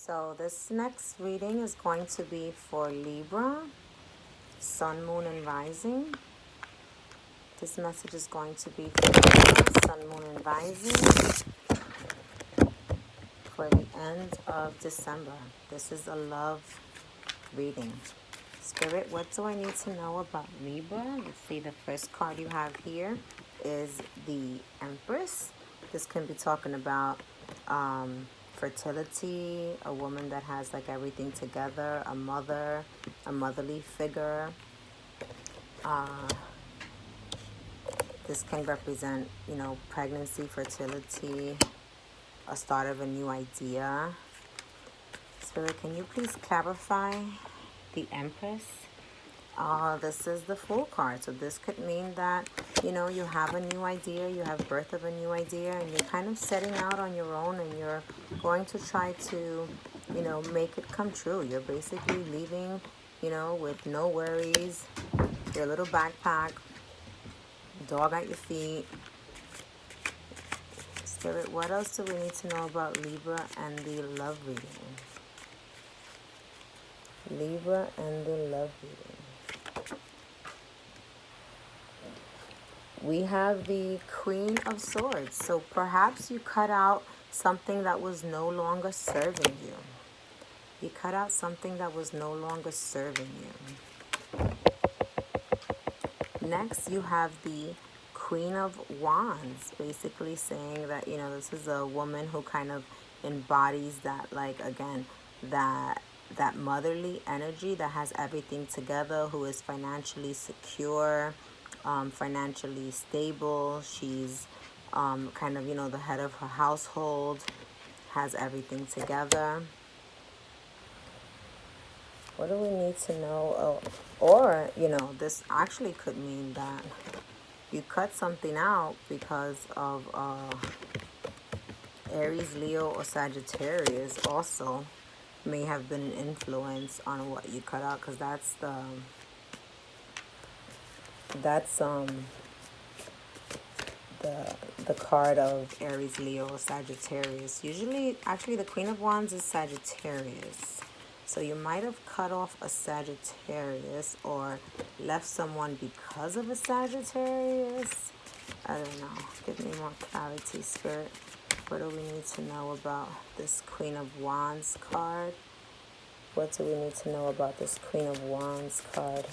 So this next reading is going to be for Libra, Sun, Moon, and Rising. This message is going to be for Libra, Sun, Moon, and Rising for the end of December. This is a love reading. Spirit, what do I need to know about Libra? Let's see, the first card you have here is the Empress. This can be talking about fertility, a woman that has like everything together, a mother, a motherly figure. This can represent, pregnancy, fertility, a start of a new idea. Spirit, can you please clarify the Empress? This is the Fool card. So this could mean that, you have a new idea, you have birth of a new idea, and you're kind of setting out on your own, and you're going to try to, make it come true. You're basically leaving, with no worries, your little backpack, dog at your feet. Spirit, what else do we need to know about Libra and the love reading? Libra and the love reading. We have the Queen of Swords. So perhaps you cut out something that was no longer serving you. You cut out something that was no longer serving you. Next, you have the Queen of Wands, basically saying that, this is a woman who kind of embodies that, like, again, that motherly energy that has everything together, who is financially secure, financially stable. She's kind of, the head of her household, has everything together. What do we need to know? Or, this actually could mean that you cut something out because of Aries, Leo, or Sagittarius also may have been an influence on what you cut out, because that's the card of Aries, Leo, or Sagittarius. Usually, actually, the Queen of Wands is Sagittarius. So you might have cut off a Sagittarius or left someone because of a Sagittarius. I don't know. Give me more clarity, Spirit. What do we need to know about this Queen of Wands card? What do we need to know about this Queen of Wands card?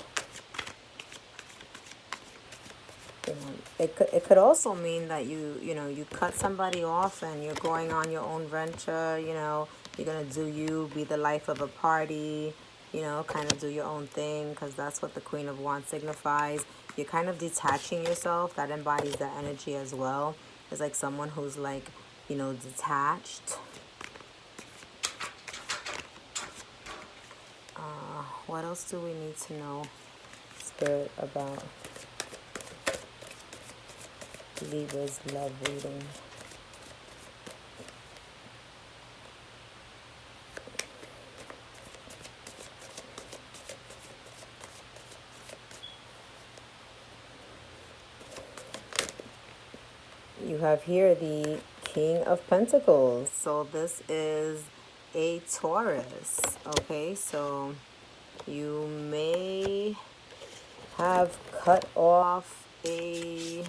It could also mean that you cut somebody off and you're going on your own venture. You're gonna do you, be the life of a party. Kind of do your own thing, because that's what the Queen of Wands signifies. You're kind of detaching yourself. That embodies that energy as well. It's like someone who's like, detached. What else do we need to know, Spirit, about Libra's love reading? You have here the King of Pentacles. So this is a Taurus. Okay, so you may have cut off a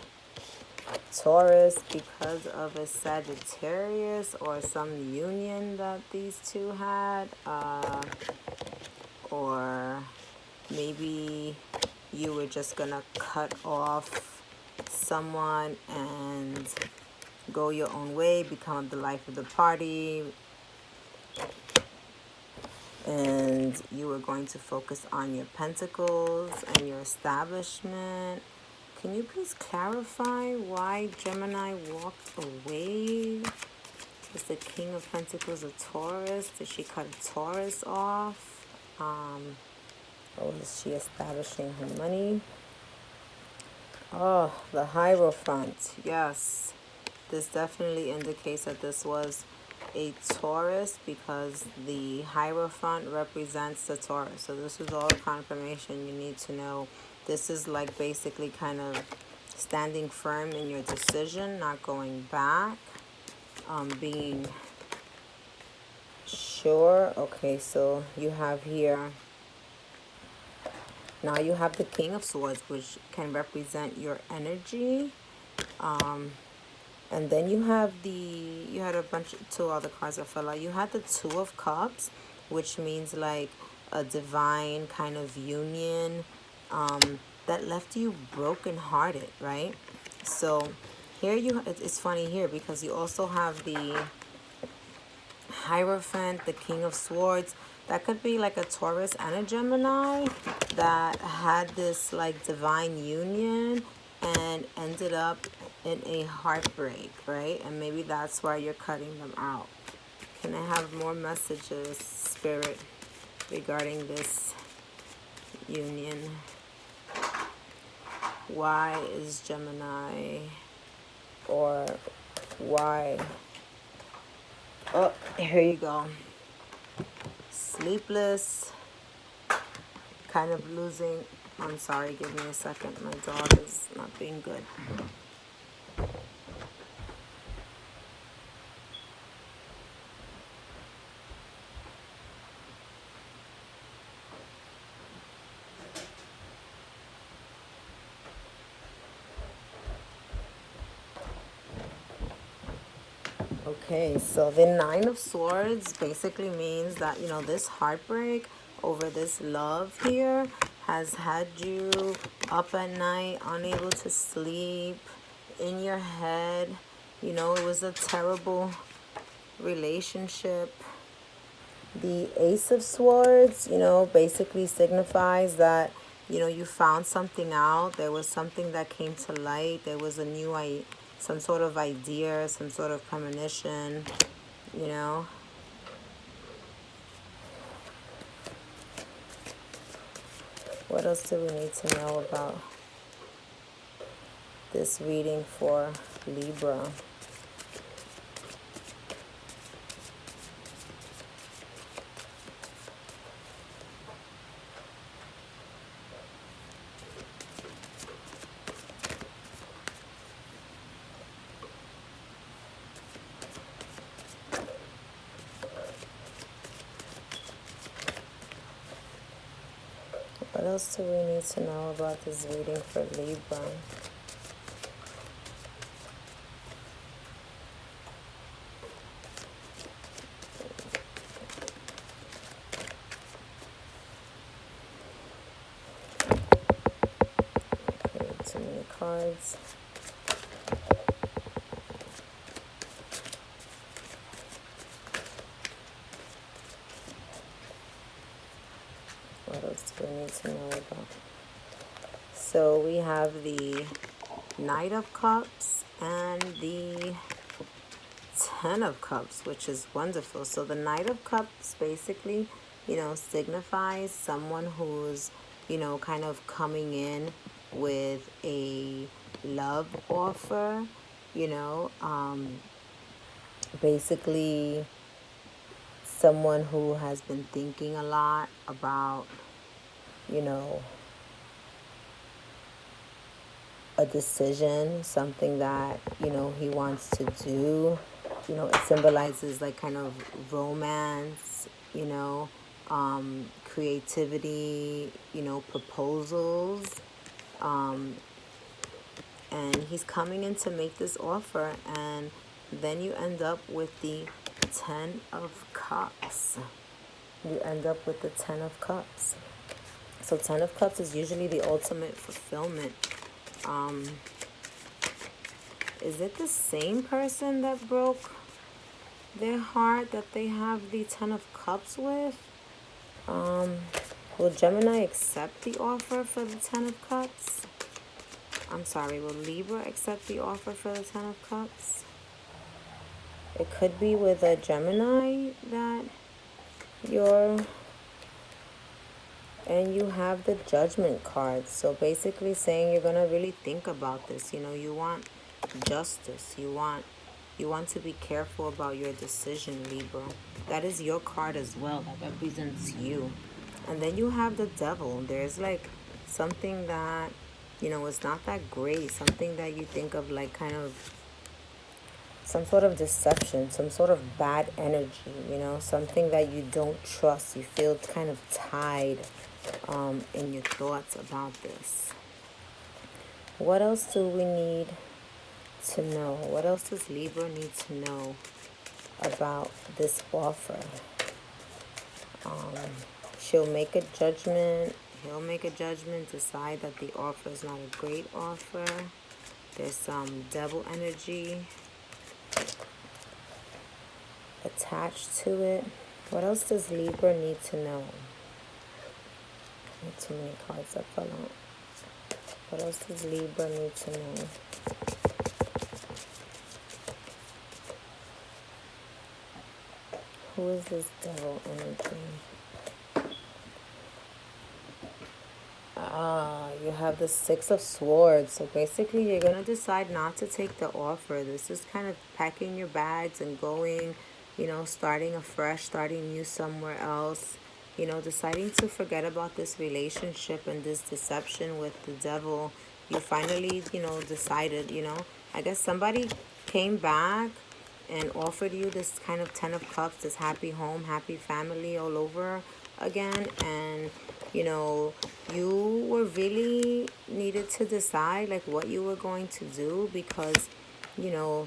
Taurus because of a Sagittarius or some union that these two had, or maybe you were just gonna cut off someone and go your own way, become the life of the party, and you were going to focus on your pentacles and your establishment. Can you please clarify why Gemini walked away? Is the King of Pentacles a Taurus? Did she cut a Taurus off? Or is she establishing her money? Oh, the Hierophant. Yes. This definitely indicates that this was a Taurus, because the Hierophant represents the Taurus. So this is all the confirmation you need to know. This is like basically kind of standing firm in your decision, not going back, being sure. Okay, so you have here, now you have the King of Swords, which can represent your energy. And then you have you had a bunch, two other cards that fell out. You had the Two of Cups, which means like a divine kind of union that left you brokenhearted, right? So here it's funny here because you also have the Hierophant, the King of Swords. That could be like a Taurus and a Gemini that had this like divine union and ended up in a heartbreak, right? And maybe that's why you're cutting them out. Can I have more messages, Spirit, regarding this union? Why is Gemini, or why? Oh, here you go. Sleepless, kind of losing. I'm sorry, give me a second. My dog is not being good. Okay, so the Nine of Swords basically means that, you know, this heartbreak over this love here has had you up at night, unable to sleep, in your head. You know, it was a terrible relationship. The Ace of Swords, you know, basically signifies that, you know, you found something out. There was something that came to light. There was a new, some sort of idea, some sort of premonition, you know. What else do we need to know about this reading for Libra? What else do we need to know about this reading for Libra? Okay, too many cards. What else do we need to know about? So we have the Knight of Cups and the Ten of Cups, which is wonderful. So the Knight of Cups basically, you know, signifies someone who's, you know, kind of coming in with a love offer, you know, basically someone who has been thinking a lot about, you know, a decision, something that, you know, he wants to do. You know, it symbolizes like kind of romance, you know, creativity, you know, proposals. And he's coming in to make this offer, and then you end up with the Ten of Cups. You end up with the Ten of Cups. So Ten of Cups is usually the ultimate fulfillment. Is it the same person that broke their heart that they have the Ten of Cups with? Will Gemini accept the offer for the Ten of Cups? I'm sorry, will Libra accept the offer for the Ten of Cups? It could be with a Gemini that and you have the Judgment card. So basically saying you're going to really think about this. You know, you want justice. You want to be careful about your decision, Libra. That is your card as well. That represents you. And then you have the Devil. There's like something that, you know, it's not that great. Something that you think of like kind of some sort of deception, some sort of bad energy, you know, something that you don't trust. You feel kind of tied in your thoughts about this. What else do we need to know? What else does Libra need to know about this offer? She'll make a judgment. He'll make a judgment, decide that the offer is not a great offer. There's some devil energy attached to it. What else does Libra need to know? Not too many cards that fell out. What else does Libra need to know? Who is this devil energy? You have the Six of Swords. So basically, you're going to decide not to take the offer. This is kind of packing your bags and going, you know, starting afresh, starting new somewhere else. You know, deciding to forget about this relationship and this deception with the devil. You finally, you know, decided, you know. I guess somebody came back and offered you this kind of 10 of Cups, this happy home, happy family all over again. And, you know, you were really needed to decide, like, what you were going to do because, you know,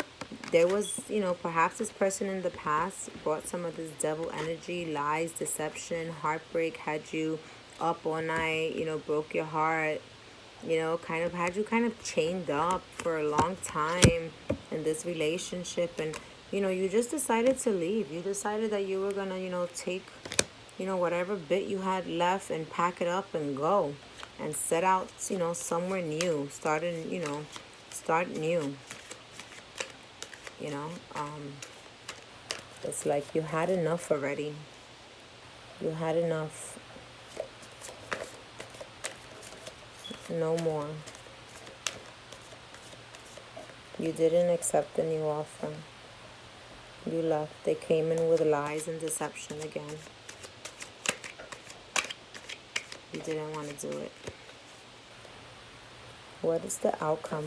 there was, you know, perhaps this person in the past brought some of this devil energy, lies, deception, heartbreak, had you up all night, you know, broke your heart, you know, kind of had you kind of chained up for a long time in this relationship. And, you know, you just decided to leave. You decided that you were going to, you know, take, you know, whatever bit you had left and pack it up and go and set out, you know, somewhere new, start new, you know. It's like you had enough already. You had enough. No more. You didn't accept the new offer. You left. They came in with lies and deception again. You didn't want to do it. What is the outcome?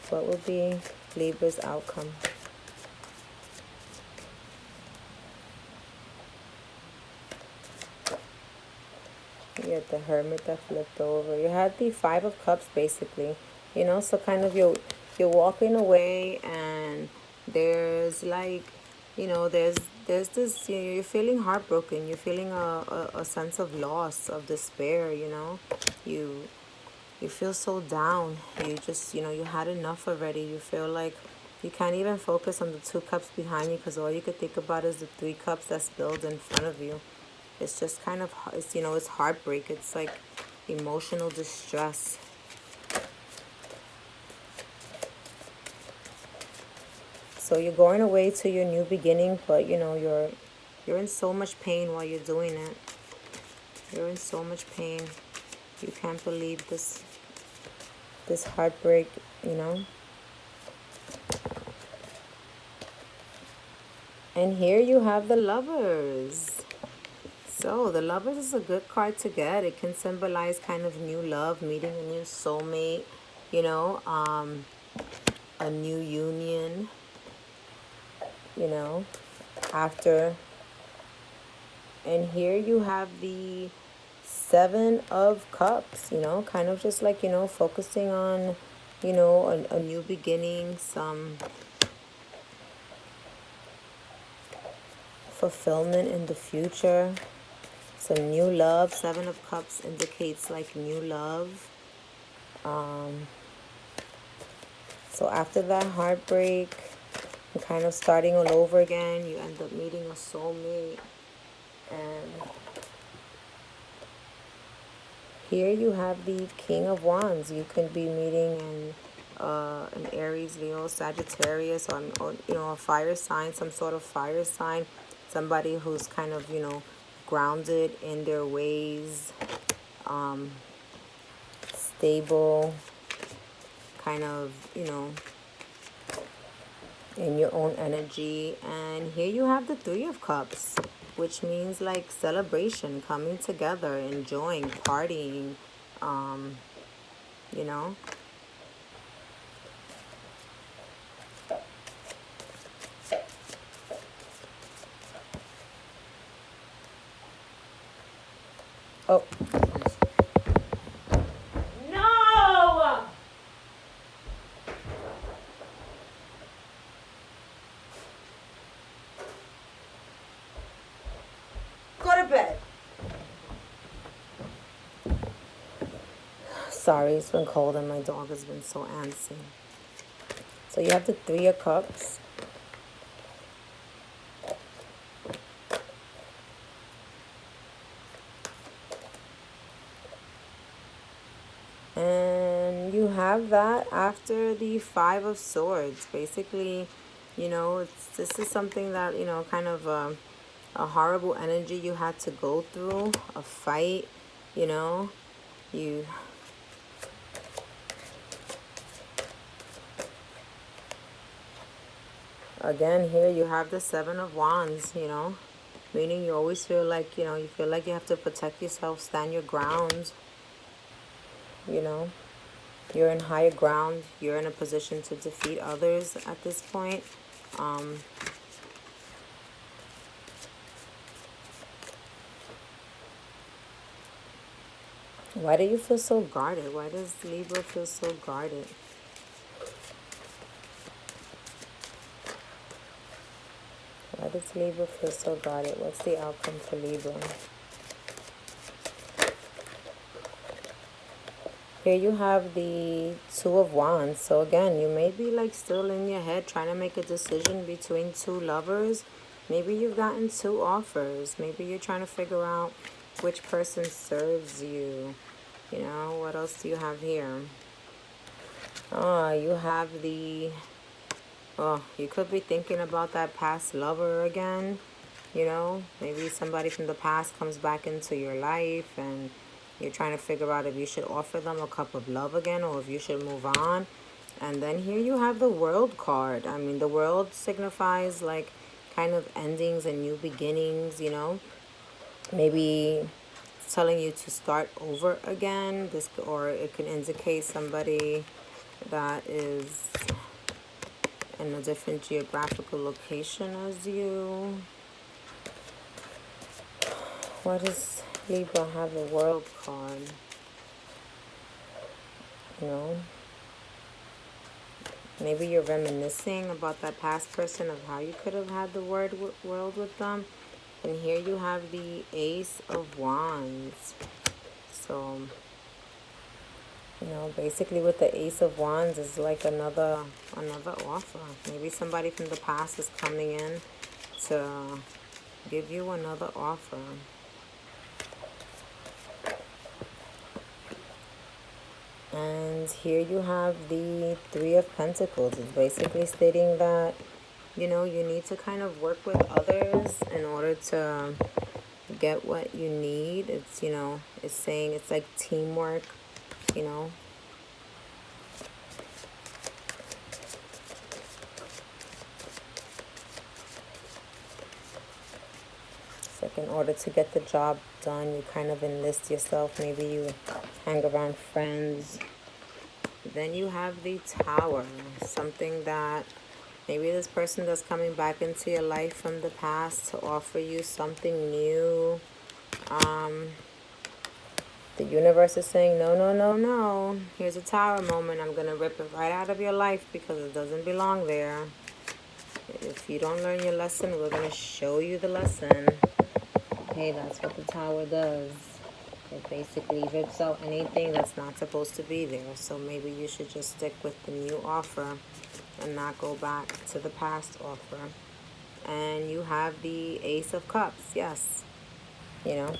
What will be Libra's outcome? You had the Hermit that flipped over. You had the Five of Cups, basically. You know, so kind of you're walking away, and there's like, you know, there's this, you know, you're feeling heartbroken. You're feeling a sense of loss, of despair, you know. You feel so down. You just, you know, you had enough already. You feel like you can't even focus on the Two Cups behind you because all you could think about is the Three Cups that's spilled in front of you. It's just kind of, it's, you know, it's heartbreak. It's like emotional distress. So you're going away to your new beginning, but, you know, you're in so much pain while you're doing it. You're in so much pain. You can't believe this heartbreak, you know. And here you have the Lovers. So the Lovers is a good card to get. It can symbolize kind of new love, meeting a new soulmate, you know, a new union, you know, after. And here you have the Seven of Cups, you know, kind of just like, you know, focusing on, you know, a new beginning, some fulfillment in the future, some new love. Seven of Cups indicates like new love. So after that heartbreak and kind of starting all over again, you end up meeting a soulmate. And here you have the King of Wands. You can be meeting an Aries, Leo, Sagittarius, or you know, a fire sign, some sort of fire sign. Somebody who's kind of, you know, grounded in their ways, stable, kind of, you know, in your own energy. And here you have the Three of Cups, which means like celebration, coming together, enjoying, partying, you know. Oh. No! Go to bed. Sorry, it's been cold and my dog has been so antsy. So you have the Three of Cups. And you have that after the Five of Swords. Basically, you know, this is something that, you know, kind of a horrible energy you had to go through. A fight, you know. You... Again, here you have the Seven of Wands, you know. Meaning you always feel like, you know, you feel like you have to protect yourself, stand your ground. You know, you're in higher ground. You're in a position to defeat others at this point. Why do you feel so guarded? Why does Libra feel so guarded? Why does Libra feel so guarded? What's the outcome for Libra? Here you have the Two of Wands. So again, you may be like still in your head trying to make a decision between two lovers. Maybe you've gotten two offers. Maybe you're trying to figure out which person serves you. You know, what else do you have here? Oh, you have the... Oh, you could be thinking about that past lover again. You know, maybe somebody from the past comes back into your life and you're trying to figure out if you should offer them a cup of love again or if you should move on. And then here you have the World card. I mean, the World signifies like kind of endings and new beginnings, you know. Maybe it's telling you to start over again. This, or it can indicate somebody that is in a different geographical location as you. Why does Libra have a World card? You know, maybe you're reminiscing about that past person of how you could have had the world with them. And here you have the Ace of Wands. So, you know, basically with the Ace of Wands is like another offer. Maybe somebody from the past is coming in to give you another offer. And here you have the Three of Pentacles. It's basically stating that, you know, you need to kind of work with others in order to get what you need. It's, you know, it's saying it's like teamwork, you know. It's like in order to get the job done, you kind of enlist yourself. Maybe you hang around friends. Then you have the Tower, something that maybe this person that's coming back into your life from the past to offer you something new. The universe is saying, no, no, no, no. Here's a Tower moment. I'm going to rip it right out of your life because it doesn't belong there. If you don't learn your lesson, we're going to show you the lesson. Okay, that's what the Tower does. It basically rips out anything that's not supposed to be there. So maybe you should just stick with the new offer and not go back to the past offer. And you have the Ace of Cups. Yes. You know,